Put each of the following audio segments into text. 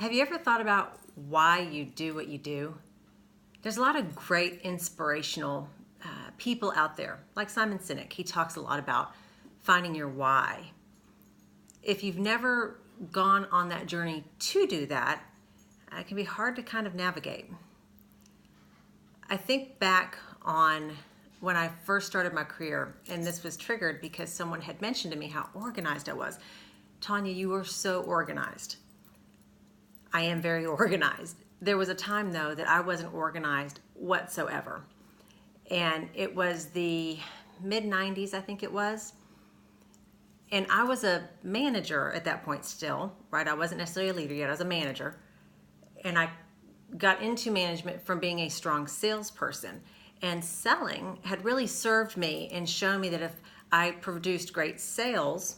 Have you ever thought about why you do what you do? There's a lot of great inspirational people out there, like Simon Sinek. He talks a lot about finding your why. If you've never gone on that journey to do that, it can be hard to kind of navigate. I think back on when I first started my career, and this was triggered because someone had mentioned to me how organized I was. Tanya, you are so organized. I am very organized. There was a time though that I wasn't organized whatsoever. And it was the mid 90s, I think it was. And I was a manager at that point still, right? I wasn't necessarily a leader yet, I was a manager. And I got into management from being a strong salesperson. And selling had really served me and shown me that if I produced great sales,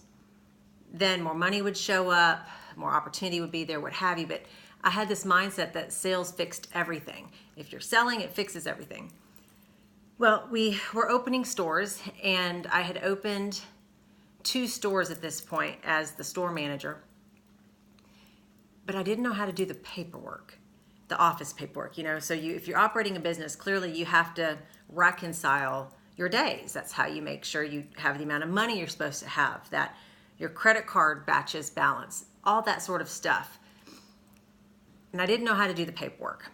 then more money would show up, more opportunity would be there, what have you. But I had this mindset that sales fixed everything. If you're selling, it fixes everything. Well, we were opening stores, and I had opened 2 stores at this point as the store manager. But I didn't know how to do the paperwork, the office paperwork, So if you're operating a business, clearly you have to reconcile your days. That's how you make sure you have the amount of money you're supposed to have, that your credit card batches balance, all that sort of stuff. And I didn't know how to do the paperwork.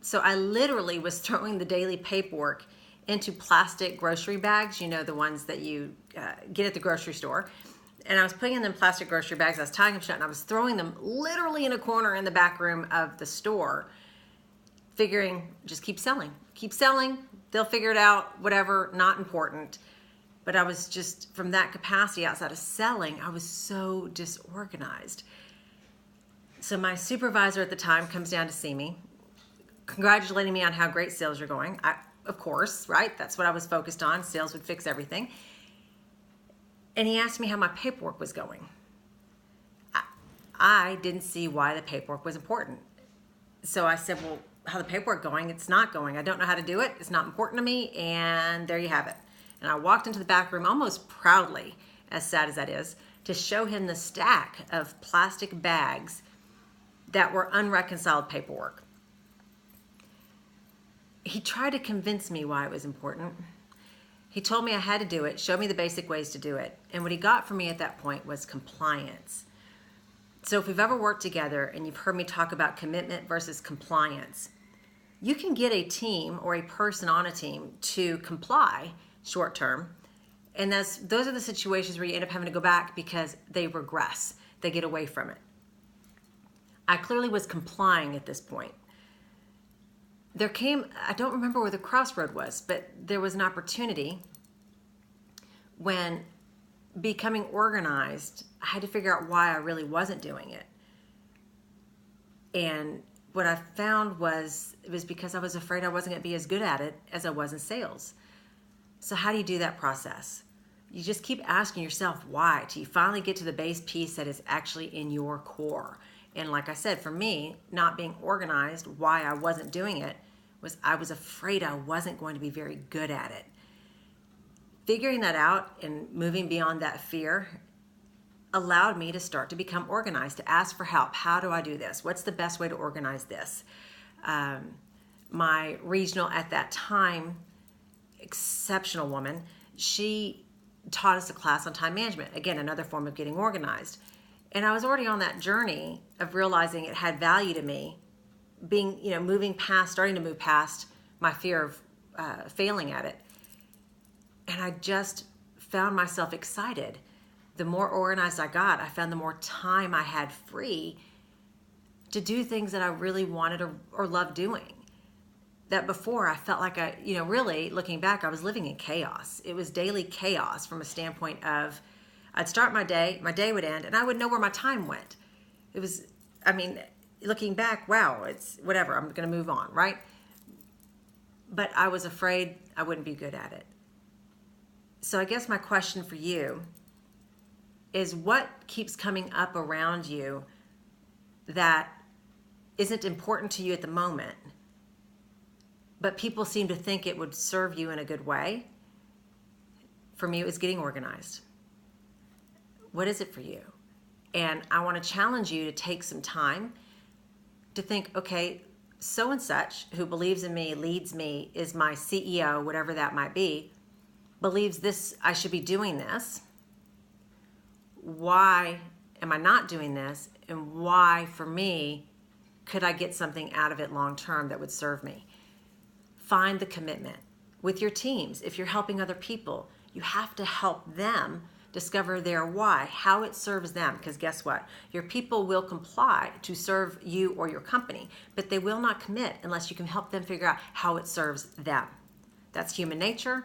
So I literally was throwing the daily paperwork into plastic grocery bags, the ones that you get at the grocery store. And I was putting them in plastic grocery bags, I was tying them shut, and I was throwing them literally in a corner in the back room of the store, figuring, just keep selling, they'll figure it out, whatever, not important. But I was just, from that capacity outside of selling, I was so disorganized. So my supervisor at the time comes down to see me, congratulating me on how great sales are going. Of course, right? That's what I was focused on. Sales would fix everything. And he asked me how my paperwork was going. I didn't see why the paperwork was important. So I said, well, how the paperwork going? It's not going. I don't know how to do it. It's not important to me. And there you have it. And I walked into the back room almost proudly, as sad as that is, to show him the stack of plastic bags that were unreconciled paperwork. He tried to convince me why it was important. He told me I had to do it, showed me the basic ways to do it. And what he got from me at that point was compliance. So if we've ever worked together and you've heard me talk about commitment versus compliance, you can get a team or a person on a team to comply short term. And those are the situations where you end up having to go back because they regress. They get away from it. I clearly was complying at this point. I don't remember where the crossroad was, but there was an opportunity when becoming organized, I had to figure out why I really wasn't doing it. And what I found was, it was because I was afraid I wasn't going to be as good at it as I was in sales. So how do you do that process? You just keep asking yourself why, till you finally get to the base piece that is actually in your core. And like I said, for me, not being organized, why I wasn't doing it was I was afraid I wasn't going to be very good at it. Figuring that out and moving beyond that fear allowed me to start to become organized, to ask for help. How do I do this? What's the best way to organize this? My regional at that time, exceptional woman, she taught us a class on time management. Again, another form of getting organized. And I was already on that journey of realizing it had value to me, starting to move past my fear of failing at it. And I just found myself excited. The more organized I got, I found the more time I had free to do things that I really wanted or loved doing. That before I felt like really looking back, I was living in chaos. It was daily chaos from a standpoint of, I'd start my day would end, and I would know where my time went. It was, looking back, wow, it's whatever, I'm going to move on, right? But I was afraid I wouldn't be good at it. So I guess my question for you is, what keeps coming up around you that isn't important to you at the moment, but people seem to think it would serve you in a good way? For me, it was getting organized. What is it for you? And I want to challenge you to take some time to think, okay, so and such who believes in me, leads me, is my CEO, whatever that might be, believes this, I should be doing this. Why am I not doing this? And why, for me, could I get something out of it long term that would serve me? Find the commitment with your teams. If you're helping other people, you have to help them discover their why, how it serves them. Because guess what? Your people will comply to serve you or your company, but they will not commit unless you can help them figure out how it serves them. That's human nature.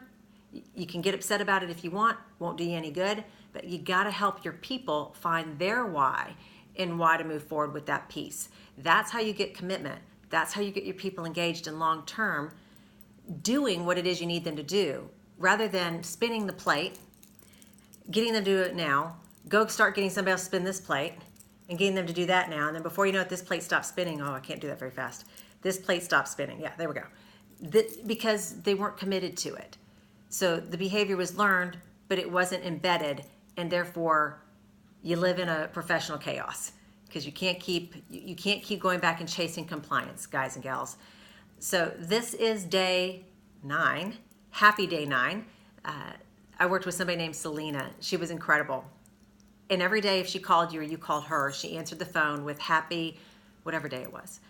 You can get upset about it if you want, won't do you any good, but you got to help your people find their why and why to move forward with that piece. That's how you get commitment. That's how you get your people engaged in long term, doing what it is you need them to do, rather than spinning the plate, getting them to do it now, go start getting somebody else to spin this plate, and getting them to do that now, and then before you know it, this plate stops spinning. Oh, I can't do that very fast. This plate stops spinning. Yeah, there we go. Because they weren't committed to it. So the behavior was learned, but it wasn't embedded, and therefore you live in a professional chaos because you can't keep going back and chasing compliance, guys and gals. So this is day 9, happy day 9. I worked with somebody named Selena. She was incredible. And every day if she called you or you called her, she answered the phone with happy, whatever day it was.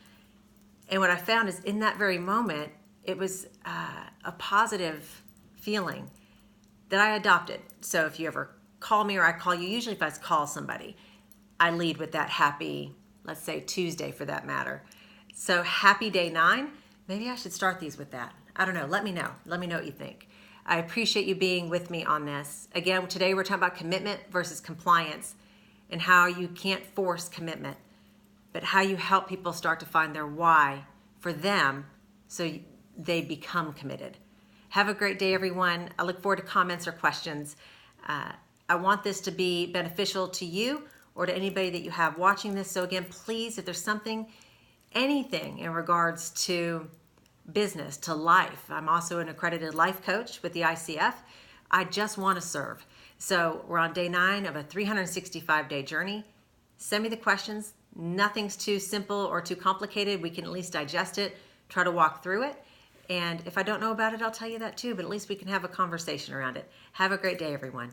And what I found is in that very moment, it was a positive feeling that I adopted. So if you ever call me or I call you, usually if I call somebody, I lead with that happy, let's say Tuesday for that matter. So happy day 9, maybe I should start these with that. I don't know, let me know. Let me know what you think. I appreciate you being with me on this. Again, today we're talking about commitment versus compliance and how you can't force commitment, but how you help people start to find their why for them so they become committed. Have a great day, everyone. I look forward to comments or questions. I want this to be beneficial to you or to anybody that you have watching this. So again, please, if there's something, anything in regards to business, to life, I'm also an accredited life coach with the ICF. I just want to serve. So we're on day 9 of a 365-day journey. Send me the questions. Nothing's too simple or too complicated. We can at least digest it, try to walk through it. And if I don't know about it, I'll tell you that too, but at least we can have a conversation around it. Have a great day, everyone.